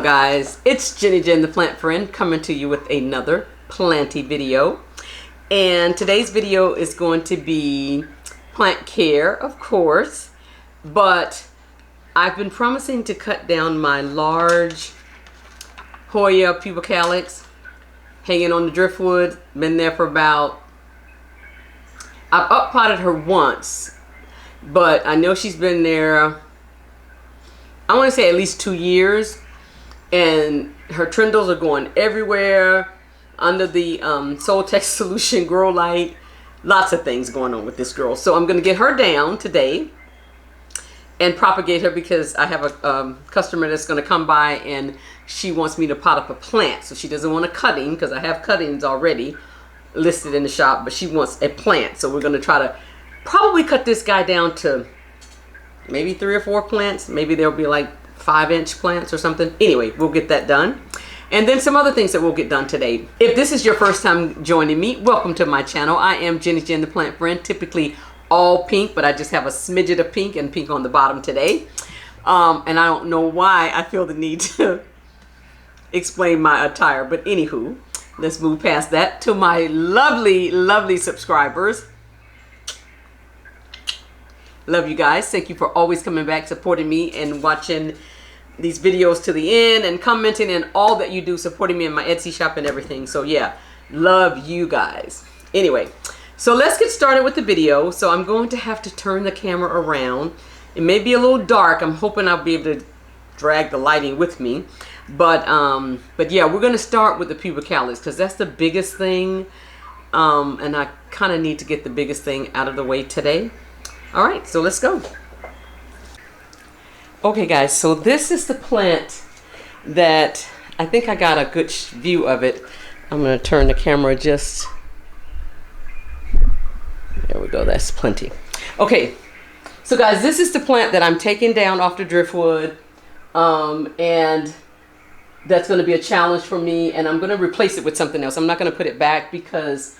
guys, it's Jenny Jen the Plant Friend coming to you with another planty video. And today's video is going to be plant care, of course, but I've been promising to cut down my large Hoya Pubicalyx hanging on the driftwood. Been there for about, I've up-potted her once, but I know she's been there, I want to say at least 2 years, and her trindles are going everywhere under the Soltex Solution Grow Light. Lots of things going on with this girl. So I'm going to get her down today and propagate her because I have a customer that's going to come by and she wants me to pot up a plant. So she doesn't want a cutting because I have cuttings already listed in the shop, but she wants a plant. So we're going to try to probably cut this guy down to maybe 3 or 4 plants. Maybe there'll be like 5-inch plants or something. Anyway, we'll get that done. And then some other things that we'll get done today. If this is your first time joining me, welcome to my channel. I am Jenny Jen the Plant Friend, typically all pink, but I just have a smidget of pink and pink on the bottom today. And I don't know why I feel the need to explain my attire, but anywho, let's move past that to my lovely, lovely subscribers. Love you guys. Thank you for always coming back, supporting me, and watching these videos to the end, and commenting, and all that you do, supporting me in my Etsy shop and everything. So yeah, love you guys. Anyway, so let's get started with the video. So I'm going to have to turn the camera around. It may be a little dark. I'm hoping I'll be able to drag the lighting with me. But yeah, we're going to start with the Pubicalyx because that's the biggest thing. And I kind of need to get the biggest thing out of the way today. All right, so let's go. Okay, guys, so this is the plant that I think I got a good view of it. I'm going to turn the camera just... There we go, that's plenty. Okay, so guys, this is the plant that I'm taking down off the driftwood. And that's going to be a challenge for me, and I'm going to replace it with something else. I'm not going to put it back because...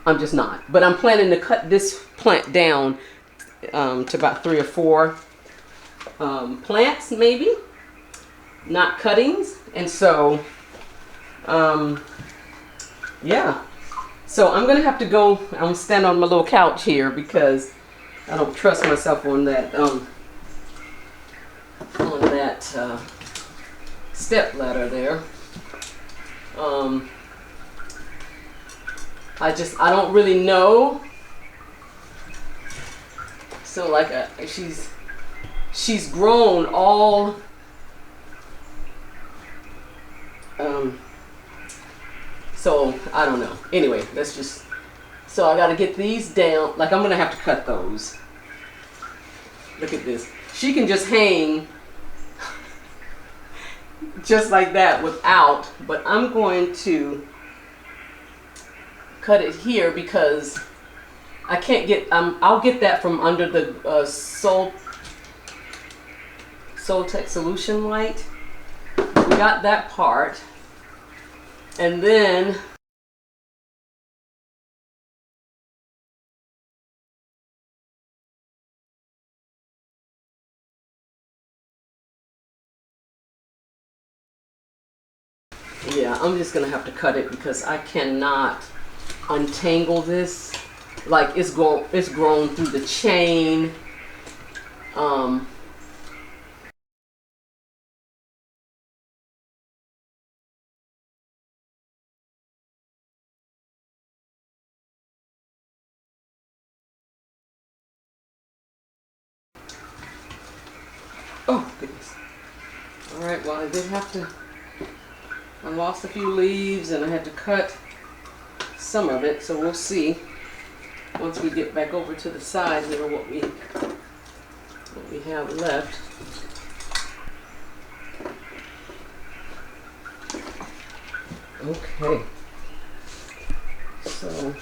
I'm just not. But I'm planning to cut this plant down to about 3 or 4 plants, maybe. Not cuttings. And so, yeah. So I'm going to have to go, I'm going to stand on my little couch here because I don't trust myself on that, step ladder there. I don't really know. So like she's grown all so I don't know. Anyway, let's just, so I got to get these down. Like I'm gonna have to cut those. Look at this. She can just hang just like that without, but I'm going to cut it here because I can't get, I'll get that from under the Soltex Solution Light. We got that part. And then yeah, I'm just gonna have to cut it because I cannot untangle this. Like it's grown through the chain. Oh goodness. All right, well I did have to, I lost a few leaves and I had to cut some of it, so we'll see once we get back over to the side here what we have left. Okay, so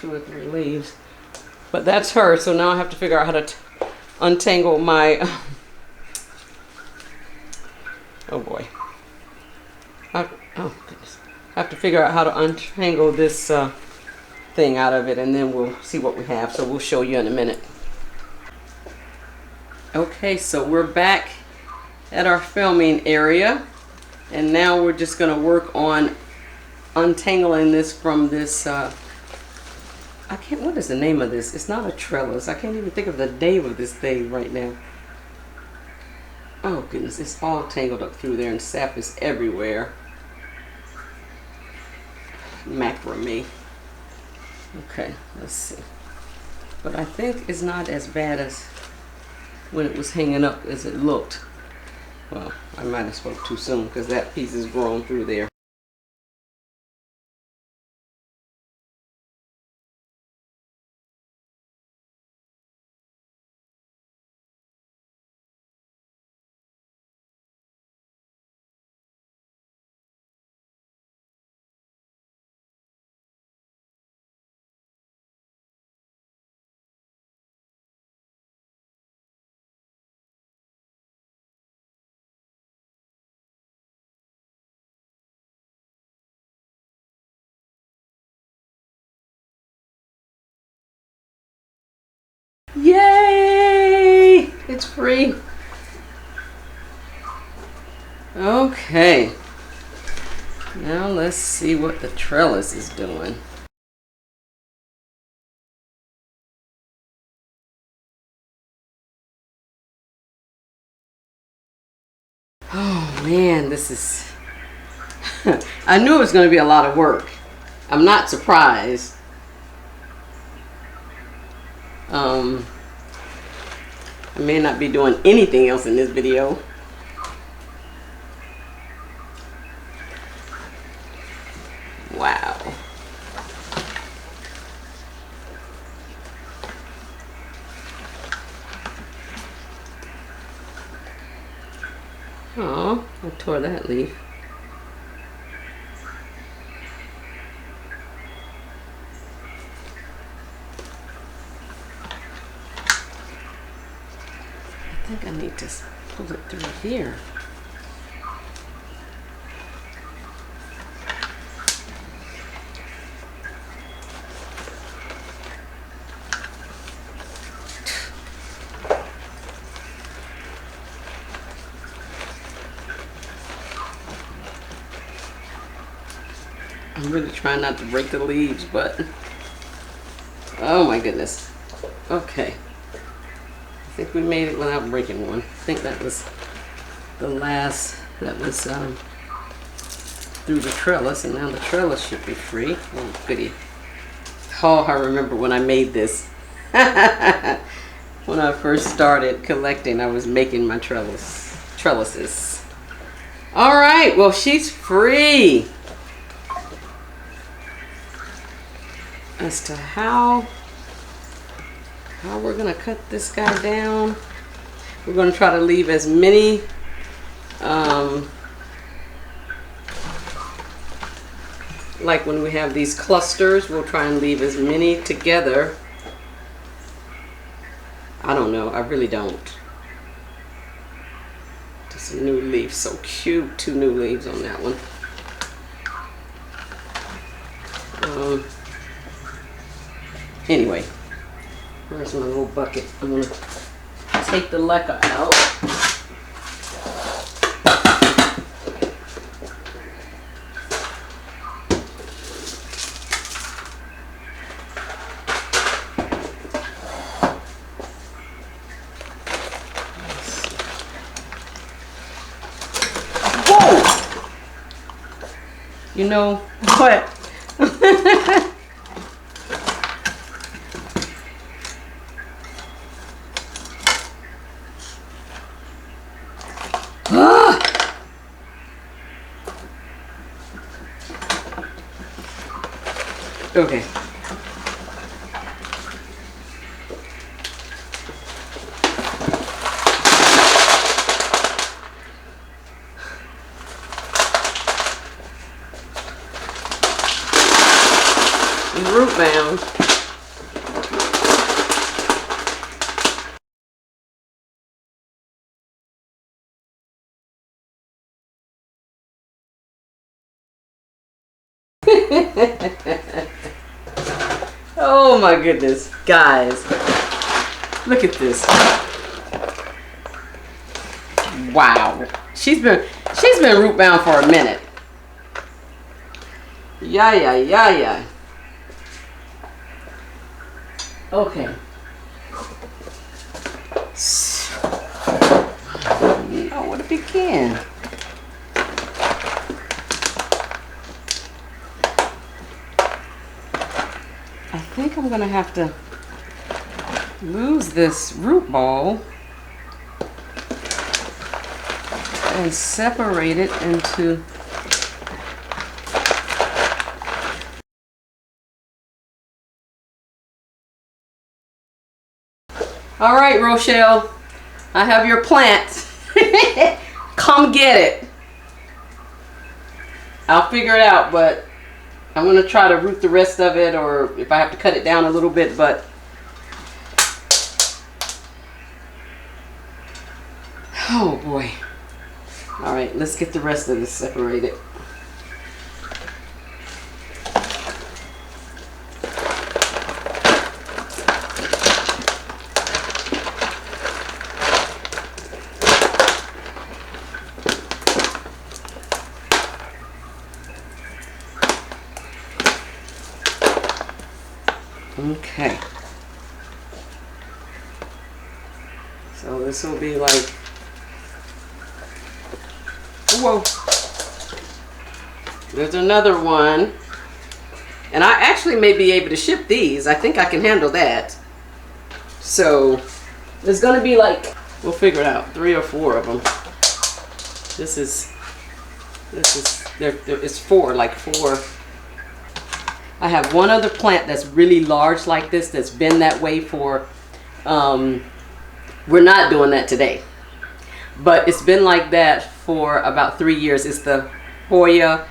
2 or 3 leaves, but that's her. So now I have to figure out how to untangle my oh boy. Oh goodness. I have to figure out how to untangle this thing out of it, and then we'll see what we have. So we'll show you in a minute. Okay, so we're back at our filming area, and now we're just going to work on untangling this from this, what is the name of this? It's not a trellis. I can't even think of the name of this thing right now. Oh goodness, it's all tangled up through there and sap is everywhere. Macrame. Okay, let's see. But I think it's not as bad as when it was hanging up as it looked. Well, I might have spoke too soon because that piece is grown through there. Yay! It's free. Okay. Now let's see what the trellis is doing. Oh man, this is... I knew it was going to be a lot of work. I'm not surprised. I may not be doing anything else in this video. Wow. Oh, I tore that leaf. I think I need to pull it through here. I'm really trying not to break the leaves, but oh my goodness. Okay. I think we made it without breaking one. I think that was the last that was through the trellis, and now the trellis should be free. Oh, goody. Oh, I remember when I made this. When I first started collecting, I was making my trellises. All right, well, she's free. As to how we're gonna cut this guy down, we're gonna try to leave as many like when we have these clusters, we'll try and leave as many together. I don't know, I really don't. Just a new leaf, so cute. 2 new leaves on that one. Anyway, where's my little bucket? I'm gonna take the leca out. Whoa! You know what? Okay. Root bound. Oh my goodness, guys, look at this. Wow. She's been root bound for a minute. Yeah. Okay. Oh, what a big can. I think I'm gonna have to lose this root ball and separate it into all right, Rochelle, I have your plant. Come get it. I'll figure it out, but I'm going to try to root the rest of it, or if I have to cut it down a little bit, but oh boy. All right, let's get the rest of this separated. Okay, so this will be like, whoa, there's another one, and I actually may be able to ship these. I think I can handle that. So there's gonna be like, we'll figure it out, 3 or 4 of them. It's 4, like 4. I have one other plant that's really large like this, that's been that way for, we're not doing that today, but it's been like that for about 3 years. It's the Hoya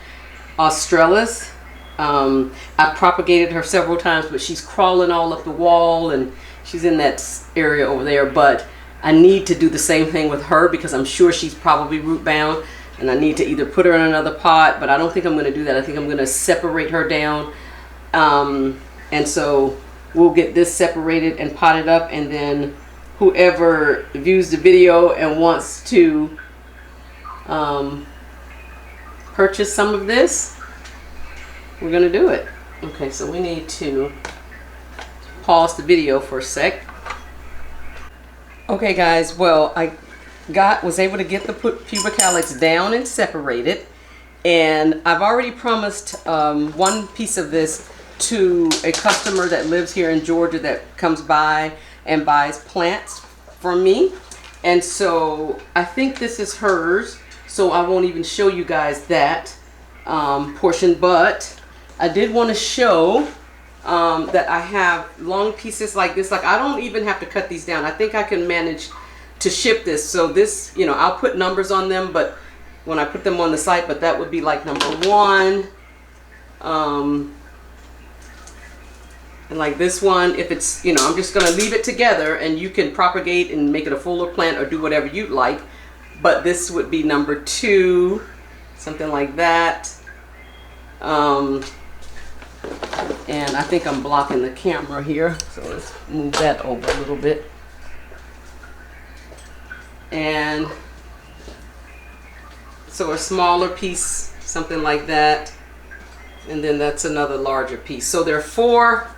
australis. I've propagated her several times, but she's crawling all up the wall and she's in that area over there. But I need to do the same thing with her because I'm sure she's probably root bound, and I need to either put her in another pot, but I don't think I'm going to do that. I think I'm going to separate her down. And so we'll get this separated and potted up, and then whoever views the video and wants to purchase some of this, we're gonna do it. Okay, so we need to pause the video for a sec. Okay guys, well, I was able to get the Pubicalyx down and separated, and I've already promised one piece of this to a customer that lives here in Georgia that comes by and buys plants from me. And so I think this is hers, so I won't even show you guys that portion, but I did want to show that I have long pieces like this. Like, I don't even have to cut these down. I think I can manage to ship this. So this, you know, I'll put numbers on them, but when I put them on the site, but that would be like number 1. And like this one, if it's, you know, I'm just going to leave it together and you can propagate and make it a fuller plant or do whatever you'd like. But this would be number 2, something like that. And I think I'm blocking the camera here, so let's move that over a little bit. And so a smaller piece, something like that. And then that's another larger piece. So there are 4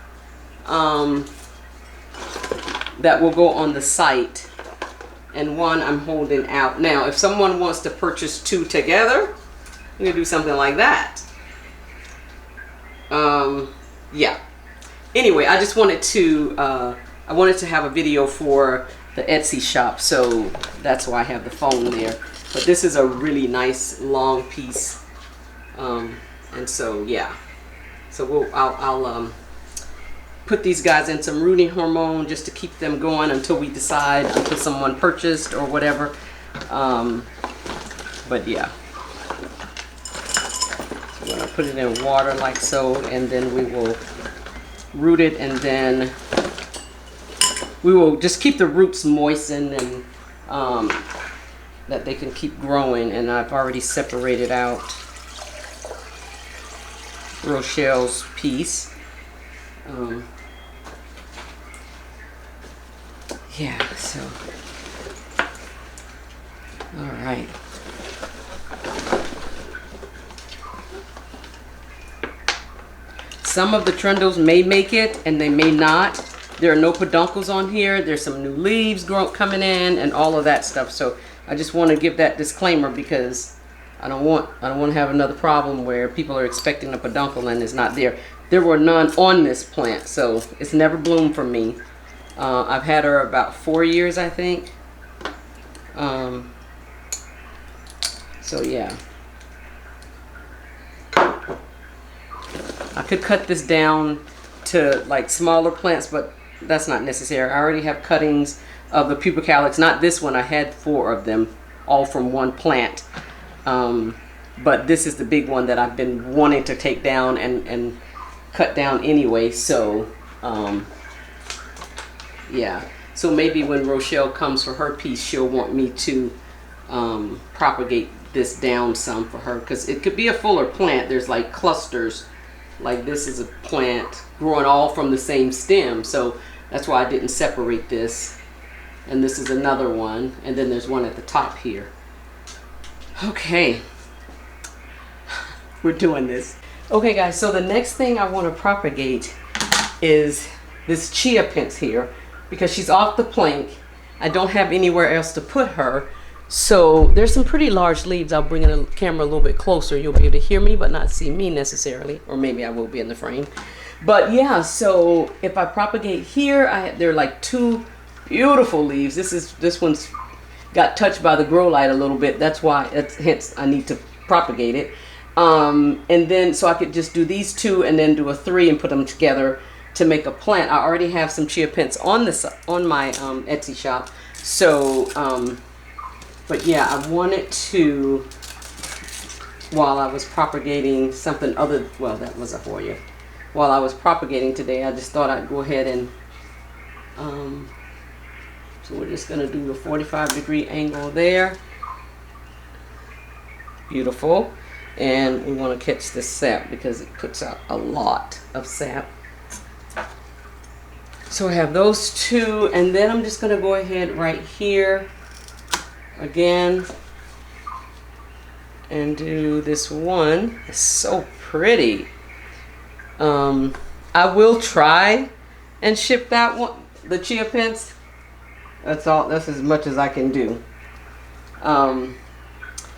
that will go on the site, and 1 I'm holding out. Now, if someone wants to purchase 2 together, you can do something like that. Yeah. Anyway, I just wanted to I wanted to have a video for the Etsy shop, so that's why I have the phone there. But this is a really nice long piece, and so yeah. So I'll put these guys in some rooting hormone just to keep them going until we decide, until someone purchased or whatever. But yeah. So I'm going to put it in water like so, and then we will root it, and then we will just keep the roots moistened and that they can keep growing. And I've already separated out Rochelle's piece. Yeah, so All right. Some of the trundles may make it and they may not. There are no peduncles on here. There's some new leaves coming in and all of that stuff. So I just want to give that disclaimer because I don't want to have another problem where people are expecting a peduncle and it's not there. There were none on this plant, so it's never bloomed for me. I've had her about 4 years, I think. So yeah. I could cut this down to like smaller plants, but that's not necessary. I already have cuttings of the Pubicalyx. Not this one. I had 4 of them, all from one plant. But this is the big one that I've been wanting to take down and cut down anyway. So yeah. So maybe when Rochelle comes for her piece, she'll want me to propagate this down some for her, because it could be a fuller plant. There's like clusters. Like this is a plant growing all from the same stem, so that's why I didn't separate this. And this is another one, and then there's one at the top here. Okay, we're doing this. Okay guys, so the next thing I want to propagate is this Chiapense here, because she's off the plank. I don't have anywhere else to put her. So there's some pretty large leaves. I'll bring the camera a little bit closer. You'll be able to hear me but not see me necessarily, or maybe I will be in the frame. But yeah, so if I propagate here, there are like 2 beautiful leaves. This one's got touched by the grow light a little bit. That's why, hence I need to propagate it. And then so I could just do these 2 and then do a 3 and put them together to make a plant. I already have some Chiapense on my Etsy shop. So but yeah, I wanted to, while I was propagating something other, well, that was a Hoya. While I was propagating today, I just thought I'd go ahead and, so we're just going to do a 45-degree angle there. Beautiful. And we want to catch this sap because it puts out a lot of sap. So I have those 2, and then I'm just going to go ahead right here again and do this one. It's so pretty. I will try and ship that one, the Chiapense. That's as much as I can do.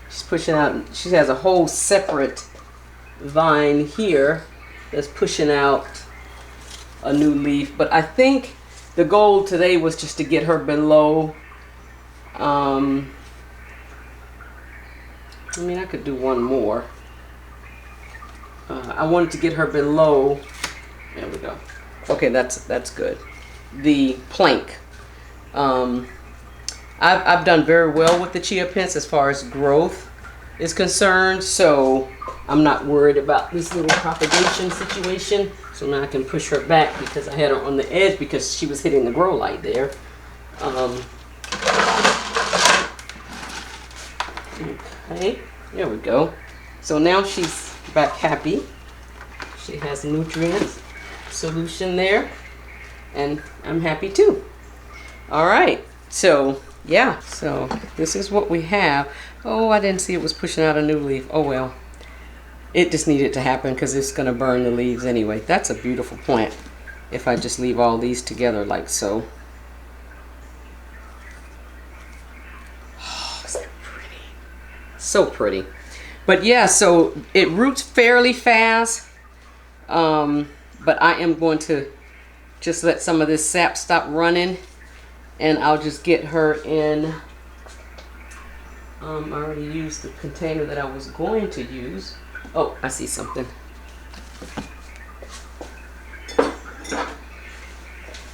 She's pushing out, she has a whole separate vine here that's pushing out a new leaf, but I think the goal today was just to get her below, I mean, I could do one more. I wanted to get her below, there we go. Okay, that's good. The plank. I've done very well with the Chiapense as far as growth is concerned, so I'm not worried about this little propagation situation. So now I can push her back because I had her on the edge because she was hitting the grow light there. Okay, there we go. So now she's back happy. She has nutrients solution there, and I'm happy too. All right, so yeah, so this is what we have. Oh, I didn't see it was pushing out a new leaf. Oh well, it just needed to happen because it's going to burn the leaves anyway. That's a beautiful plant if I just leave all these together like so. Oh, isn't that pretty? So pretty. But yeah, so it roots fairly fast, but I am going to just let some of this sap stop running, and I'll just get her in. I already used the container that I was going to use. Oh, I see something.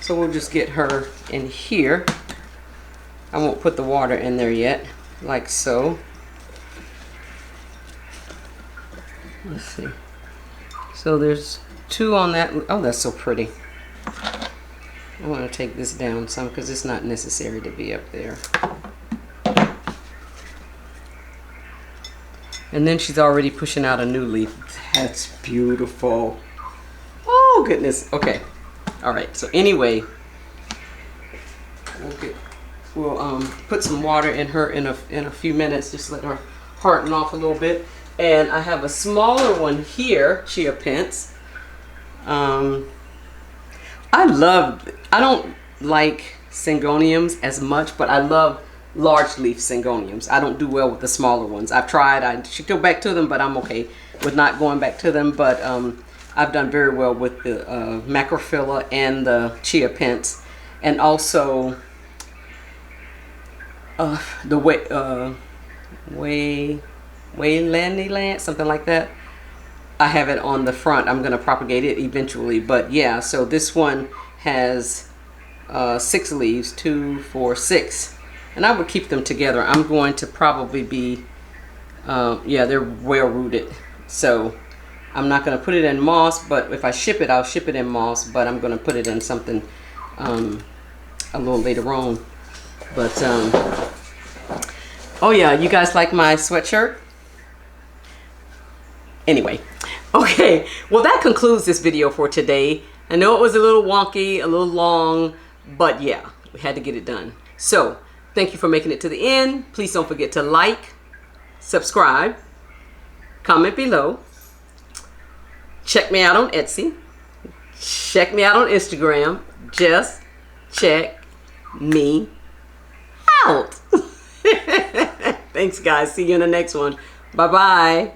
So we'll just get her in here. I won't put the water in there yet, like so. Let's see. So there's 2 on that. Oh, that's so pretty. I want to take this down some because it's not necessary to be up there. And then she's already pushing out a new leaf. That's beautiful. Oh, goodness. Okay. All right. So anyway, we'll get we'll put some water in her in a few minutes. Just let her harden off a little bit. And I have a smaller one here, Chiapense. I don't like Syngoniums as much, but I love large leaf Syngoniums. I don't do well with the smaller ones. I've tried. I should go back to them, but I'm okay with not going back to them. But I've done very well with the Macrophylla and the Chiapense, and also the Waylandyland, something like that. I have it on the front. I'm going to propagate it eventually, but yeah. So this one has 6 leaves, 2, 4, 6, and I would keep them together. I'm going to probably be, yeah, they're well rooted, so I'm not going to put it in moss. But if I ship it, I'll ship it in moss. But I'm going to put it in something a little later on. But oh yeah, you guys like my sweatshirt? Anyway, okay, well that concludes this video for today. I know it was a little wonky, a little long, but yeah, we had to get it done. So thank you for making it to the end. Please don't forget to like, subscribe, comment below. Check me out on Etsy. Check me out on Instagram. Just check me out. Thanks guys. See you in the next one. Bye bye.